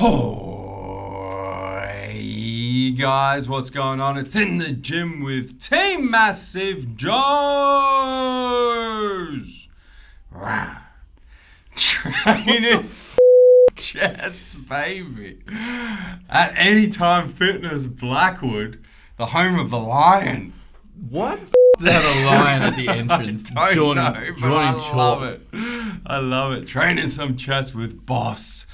Hey guys, what's going on? It's In the Gym with Team MassiveJoes. Wow. Training chest, baby. At Anytime Fitness Blackwood, the home of the lion. What? They had a lion at the entrance. I don't know, but I love it. I love it. Training some chest with boss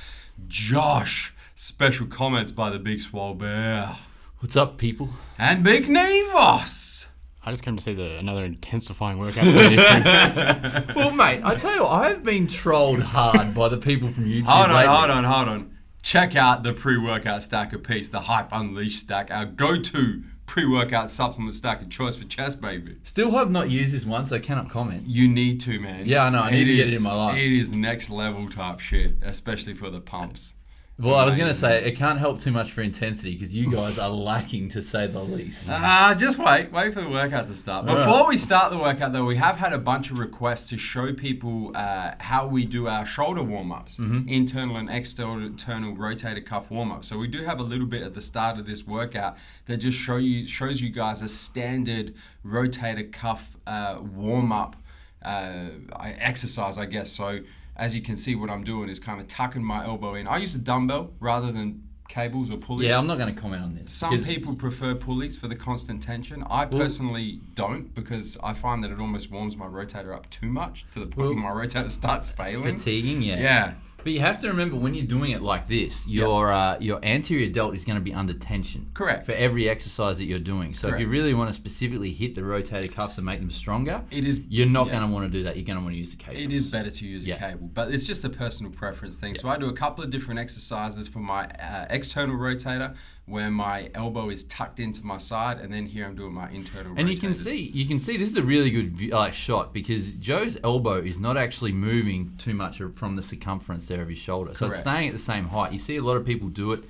Josh. Special comments by the Big Swole Bear. What's up, people? And Big Nevos. I just came to see another intensifying workout. Well, mate, I tell you what, I've been trolled hard by the people from YouTube. Hold on. Check out the pre-workout stack of peace, the Hype Unleashed stack, our go-to pre-workout supplement stack of choice for chest, baby. Still have not used this one, so I cannot comment. You need to, man. Yeah, I know. I need to get it in my life. It is next level type shit, especially for the pumps. Well, I was going to say, it can't help too much for intensity because you guys are lacking, to say the least. Just wait for the workout to start. Before we start the workout, though, we have had a bunch of requests to show people how we do our shoulder warm-ups, internal and external rotator cuff warm-ups. So we do have a little bit at the start of this workout that just shows you guys a standard rotator cuff warm-up exercise, I guess. So as you can see, what I'm doing is kind of tucking my elbow in. I use a dumbbell rather than cables or pulleys. Yeah, I'm not going to comment on this. Some people prefer pulleys for the constant tension. I personally don't, because I find that it almost warms my rotator up too much to the point where my rotator starts failing. Fatiguing, yeah. Yeah. But you have to remember, when you're doing it like this, your anterior delt is going to be under tension. Correct. For every exercise that you're doing. So if you really want to specifically hit the rotator cuffs and make them stronger, you're not going to want to do that. You're going to want to use the cable. It is better to use a cable, but it's just a personal preference thing. So I do a couple of different exercises for my external rotator, where my elbow is tucked into my side, and then here I'm doing my internal rotators. And you can see this is a really good shot, because Joe's elbow is not actually moving too much from the circumference there of his shoulder. So it's staying at the same height. You see a lot of people do it,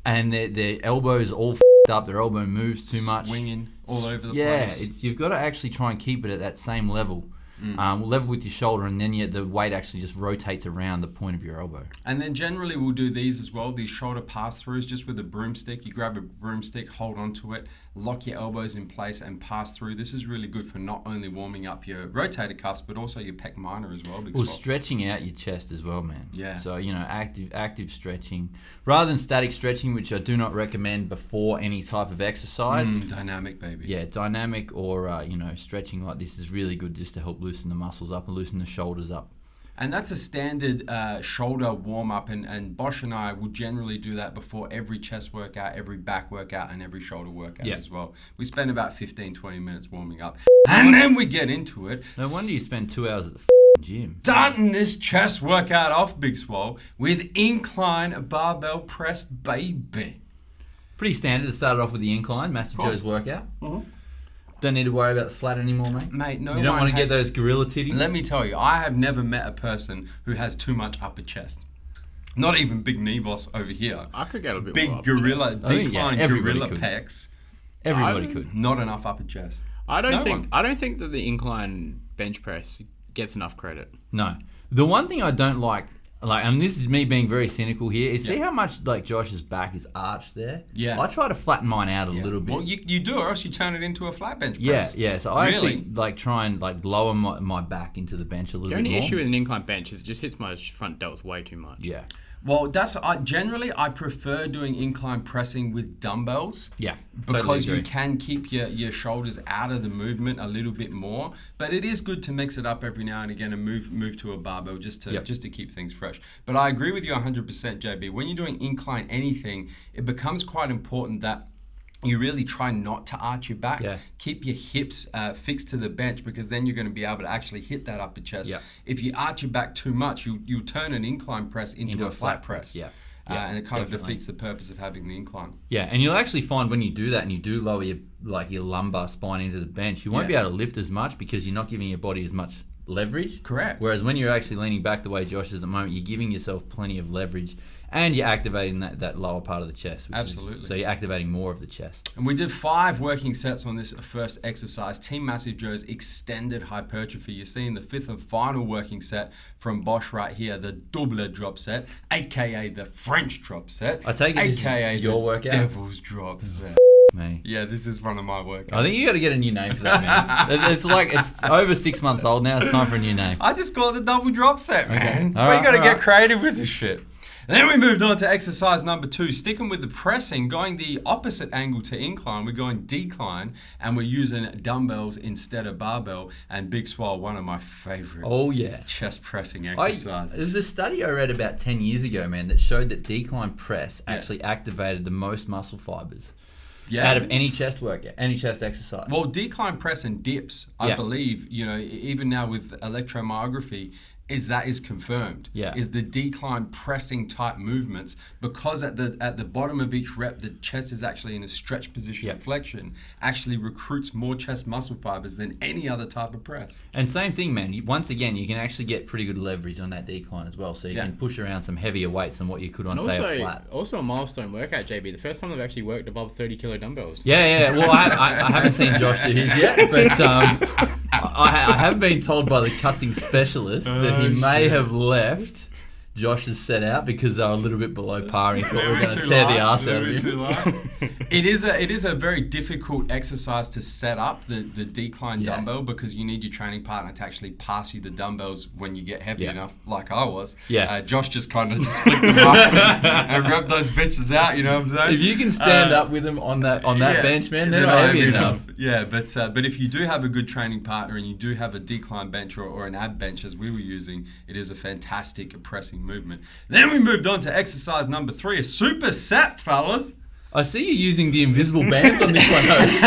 and their elbow is all f***ed up. Their elbow moves too much. Swinging all over the place. place. You've got to actually try and keep it at that same level. Level with your shoulder, and then the weight actually just rotates around the point of your elbow. And then generally we'll do these as well, these shoulder pass-throughs, just with a broomstick. You grab a broomstick, hold onto it, lock your elbows in place and pass through. This is really good for not only warming up your rotator cuffs, but also your pec minor as well. Stretching out your chest as well, man. Yeah. So, active stretching. Rather than static stretching, which I do not recommend before any type of exercise. Dynamic, baby. Yeah, dynamic or, stretching like this is really good just to help loosen the muscles up and loosen the shoulders up. And that's a standard shoulder warm-up, and Bosch and I will generally do that before every chest workout, every back workout, and every shoulder workout as well. We spend about 15-20 minutes warming up, and then we get into it. No wonder you spend 2 hours at the gym. Starting this chest workout off, Big Swole, with incline barbell press, baby. Pretty standard to start it off with the incline, MassiveJoes workout. Don't need to worry about the flat anymore, mate. Mate, no one. You don't want to get those gorilla titties? Let me tell you, I have never met a person who has too much upper chest. Not even Big Nevos over here. I could get a bit big more gorilla, decline gorilla pecs. Everybody could. Not enough upper chest. I don't think that the incline bench press gets enough credit. No. The one thing I don't like, and this is me being very cynical here, is see how much Josh's back is arched there? Yeah. I try to flatten mine out a little bit. Well, you do, or else you turn it into a flat bench press. Yeah. So I actually try and lower my back into the bench a little bit more. The only issue with an incline bench is it just hits my front delts way too much. Yeah. Well, generally I prefer doing incline pressing with dumbbells. Yeah, because you can keep your shoulders out of the movement a little bit more. But it is good to mix it up every now and again and move to a barbell just to keep things fresh. But I agree with you 100%, JB. When you're doing incline anything, it becomes quite important that you really try not to arch your back. Keep your hips fixed to the bench, because then you're going to be able to actually hit that upper chest. If you arch your back too much, you turn an incline press into a flat press. And it kind of defeats the purpose of having the incline. Yeah, and you'll actually find when you do that and you do lower your lumbar spine into the bench, you won't be able to lift as much because you're not giving your body as much leverage. Correct. Whereas when you're actually leaning back the way Josh is at the moment, you're giving yourself plenty of leverage, And you're activating that lower part of the chest. Absolutely. So you're activating more of the chest. And we did 5 working sets on this first exercise, Team MassiveJoes extended hypertrophy. You're seeing the 5th and final working set from Bosch right here, the double drop set, aka the French drop set. I take it aka this is your the workout? Devil's drop set. Me. Yeah, this is one of my workouts. I think you got to get a new name for that, man. It's over 6 months old now. It's time for a new name. I just call it the double drop set, man. Okay. We got to get creative with this shit. And then we moved on to exercise number 2, sticking with the pressing, going the opposite angle to incline. We're going decline, and we're using dumbbells instead of barbell. And Big Swole, one of my favorite chest pressing exercises. There's a study I read about 10 years ago, man, that showed that decline press actually activated the most muscle fibers. Yeah. Out of any chest workout, any chest exercise. Well, decline press and dips, I believe, even now with electromyography, is confirmed. Yeah. Is the decline pressing type movements, because at the bottom of each rep, the chest is actually in a stretch position of flexion, actually recruits more chest muscle fibers than any other type of press. And same thing, man. Once again, you can actually get pretty good leverage on that decline as well. So you can push around some heavier weights than what you could on, say, a flat. Also a milestone workout, JB. The first time I've actually worked above 30 kilo dumbbells. Yeah. Well, I haven't seen Josh do his yet, but I have been told by the cutting specialist that he may have left Josh's set out because they were a little bit below par and he thought we were going to tear the arse out of him. It is a very difficult exercise to set up, the decline dumbbell, because you need your training partner to actually pass you the dumbbells when you get heavy enough, like I was. Josh just kind of just flicked them up and rubbed those bitches out, you know what I'm saying? If you can stand up with them on that bench, man, they're not heavy enough. Yeah, but if you do have a good training partner and you do have a decline bench or an ab bench, as we were using, it is a fantastic pressing movement. Then we moved on to exercise number 3, a superset, fellas. I see you using the invisible bands on this one, host.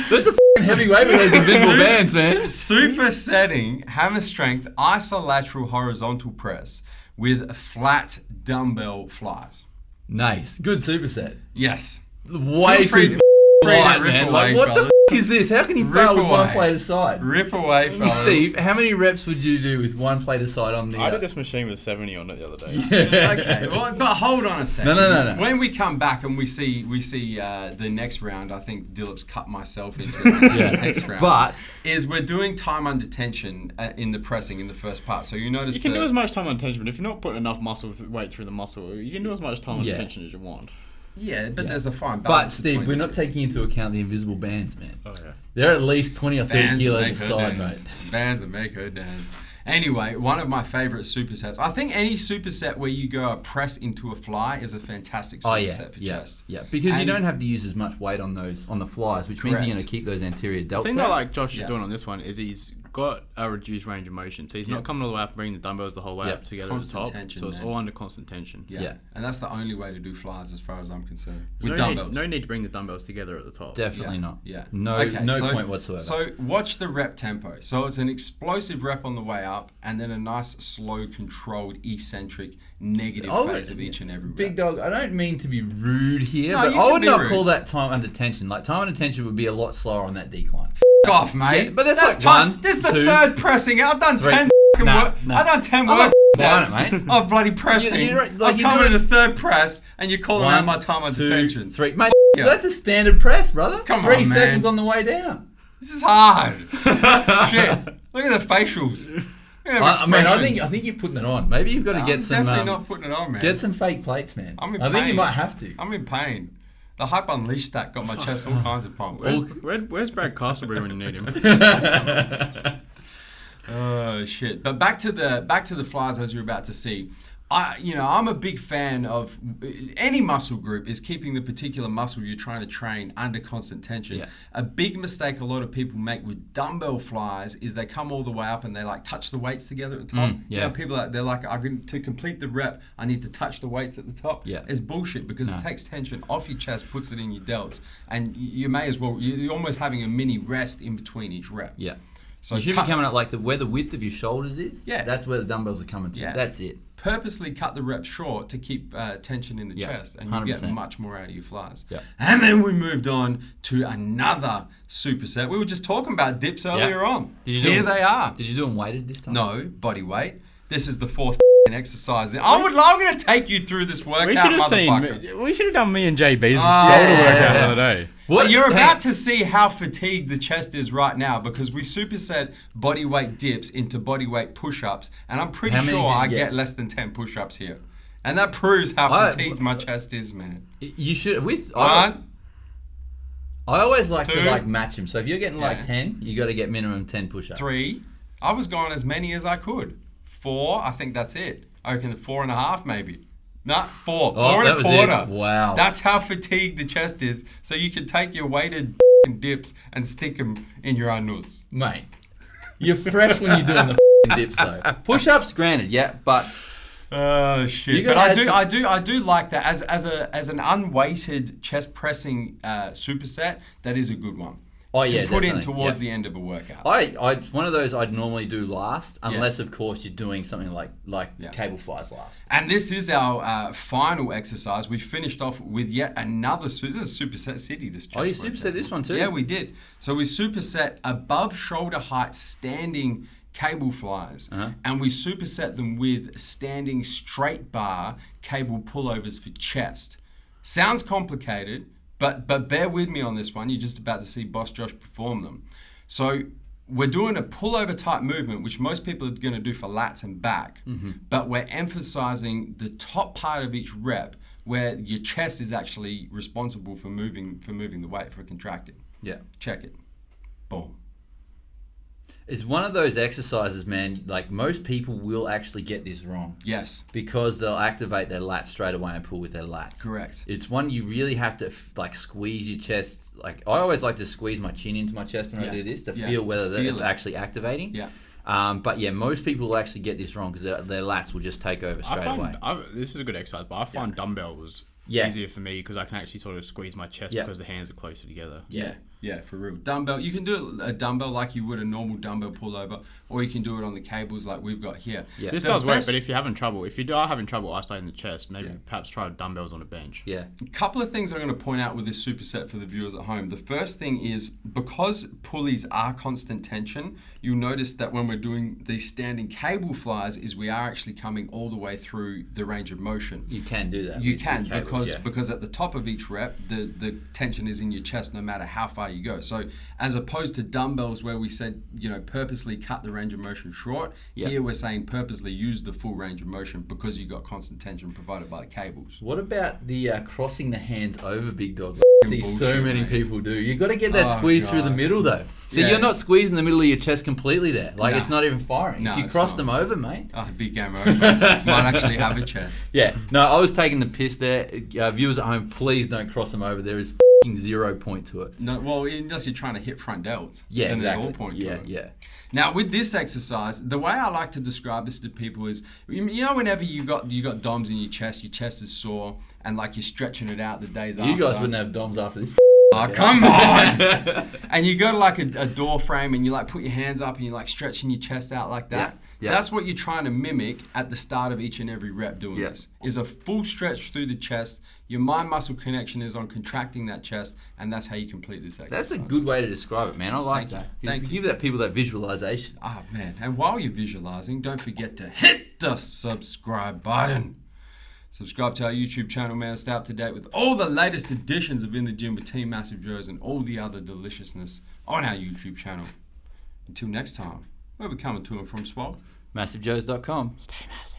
That's a heavy weight with those invisible bands, man. Supersetting hammer strength isolateral horizontal press with flat dumbbell flies. Nice. Good superset. Yes. Way too light, man. Like, what the is this? How can you fail with one plate aside? Rip away, fellas. Steve, how many reps would you do with one plate aside on the... I did this machine with 70 on it the other day. Okay, well, but hold on a second. No. When we come back and we see the next round, I think Dilip's cut myself into the next round. But we're doing time under tension in the pressing in the first part. So you notice you can do as much time under tension, but if you're not putting enough muscle weight through the muscle, you can do as much time under tension as you want. Yeah, but there's a fine balance. But Steve, we're not taking into account the invisible bands, man. Oh yeah. They're at least 20 or 30 kilos aside, mate. Bands that make her dance. Anyway, one of my favorite supersets. I think any superset where you go a press into a fly is a fantastic superset for chest. Yeah, because you don't have to use as much weight on the flies, which means you're going to keep those anterior delts. The thing I like Josh is doing on this one is he's got a reduced range of motion, so he's not coming all the way up and bringing the dumbbells the whole way up together at the top. Tension, so it's all under constant tension. Yeah, and that's the only way to do flies as far as I'm concerned. With dumbbells. No need to bring the dumbbells together at the top. Definitely not. Yeah. No point whatsoever. So watch the rep tempo. So it's an explosive rep on the way up, and then a nice, slow, controlled, eccentric, negative phase of each and every rep. Big dog, I don't mean to be rude here, but I would not call that time under tension. Like, time under tension would be a lot slower on that decline. Off, mate. Yeah, but that's like time. This is the third pressing. I've done 10 work. I've done 10 work sets of bloody pressing. I'm coming in a third press, and you're calling out my time under tension. 3. Mate, that's a standard press, brother. Come 3 on, seconds man. on the way down. This is hard. Shit. Look at the facials. I think you're putting it on. Maybe you've got to get some. I'm definitely not putting it on, man. Get some fake plates, man. I'm in pain. I think you might have to. I'm in pain. The Hype Unleashed stack got my chest all kinds of pumped. Where's Brad Castleberry when you need him? Oh shit! But back to the flies, as you're about to see. I'm a big fan of any muscle group is keeping the particular muscle you're trying to train under constant tension. Yeah. A big mistake a lot of people make with dumbbell flies is they come all the way up and they like touch the weights together at the top. People they're like, to complete the rep, I need to touch the weights at the top. Yeah. It's bullshit because it takes tension off your chest, puts it in your delts, and you may as well, you're almost having a mini rest in between each rep. Yeah. So you should be coming up like where the width of your shoulders is. Yeah. That's where the dumbbells are coming to. Yeah. That's it. Purposely cut the reps short to keep tension in the chest, and 100%. You get much more out of your flies. Yeah. And then we moved on to another superset. We were just talking about dips earlier on. Here they are. Did you do them weighted this time? No, body weight. This is the 4th exercise. I'm going to take you through this workout, motherfucker. We should have done me and JB's shoulder workout the other day. Well, you're about to see how fatigued the chest is right now because we superset bodyweight dips into bodyweight push-ups, and I'm pretty sure I get less than 10 push-ups here. And that proves how fatigued my chest is, man. You should One. I always like to match them. So if you're getting 10, you got to get minimum 10 push-ups. 3. I was going as many as I could. 4. I think that's it. I reckon 4.5 maybe. No, 4. 4.25. Wow. That's how fatigued the chest is. So you can take your weighted dips and stick them in your anus. Mate, you're fresh when you're doing the dips though. Push-ups, granted, yeah, but. Oh shit! But I do like that as an unweighted chest pressing superset. That is a good one. Oh yeah, to put in towards the end of a workout. It's one of those I'd normally do last, unless of course you're doing something like cable flies last. And this is our final exercise. We finished off with yet another. This is Superset City. This chest you superset this one too? Yeah, we did. So we superset above shoulder height standing cable flies, and we superset them with standing straight bar cable pullovers for chest. Sounds complicated, but bear with me on this one. You're just about to see Boss Josh perform them. So we're doing a pullover type movement, which most people are going to do for lats and back, but we're emphasizing the top part of each rep where your chest is actually responsible for moving the weight, for contracting. Yeah. Check it. Boom. It's one of those exercises, man, like most people will actually get this wrong. Yes. Because they'll activate their lats straight away and pull with their lats. Correct. It's one you really have to squeeze your chest. Like I always like to squeeze my chin into my chest when I do this to feel whether it's actually activating. Yeah. But yeah, most people will actually get this wrong because their lats will just take over straight away. This is a good exercise, but I find dumbbell was easier for me because I can actually sort of squeeze my chest because the hands are closer together. Yeah, for real. Dumbbell, you can do a dumbbell like you would a normal dumbbell pullover, or you can do it on the cables like we've got here. Yeah. This does work, but if you're having trouble, if you are having trouble isolating the chest, maybe perhaps try dumbbells on a bench. Yeah. A couple of things I'm going to point out with this superset for the viewers at home. The first thing is, because pulleys are constant tension, you'll notice that when we're doing these standing cable flies, is we are actually coming all the way through the range of motion. You can do that. You can, because at the top of each rep, the tension is in your chest no matter how far you go. So as opposed to dumbbells where we said, purposely cut the range of motion short, here we're saying purposely use the full range of motion because you got constant tension provided by the cables. What about the crossing the hands over, big dog? See, bullshit, so many people do. You got to get that squeeze through the middle though. So you're not squeezing the middle of your chest completely there. Like it's not even firing. If you cross them over, mate. Big game over. Might actually have a chest. Yeah. No, I was taking the piss there. Viewers at home, please don't cross them over. There is 0 point to it. No, well, unless you're trying to hit front delts. Yeah, then exactly. There's all point to it. Yeah. Now, with this exercise, the way I like to describe this to people is, whenever you got DOMs in your chest is sore, and like you're stretching it out the days after. You guys wouldn't have DOMs after this. Oh, come on! And you go to like a door frame and you like put your hands up and you're like stretching your chest out like that. Yeah. That's what you're trying to mimic at the start of each and every rep doing this. Is a full stretch through the chest. Your mind-muscle connection is on contracting that chest, and that's how you complete this exercise. That's a good way to describe it, man. I like that. Thank you. Give people that visualization. Oh, man. And while you're visualizing, don't forget to hit the subscribe button. Subscribe to our YouTube channel, man. Stay up to date with all the latest editions of In the Gym with Team MassiveJoes and all the other deliciousness on our YouTube channel. Until next time, where we coming to and from, Swole? MassiveJoes.com. Stay massive.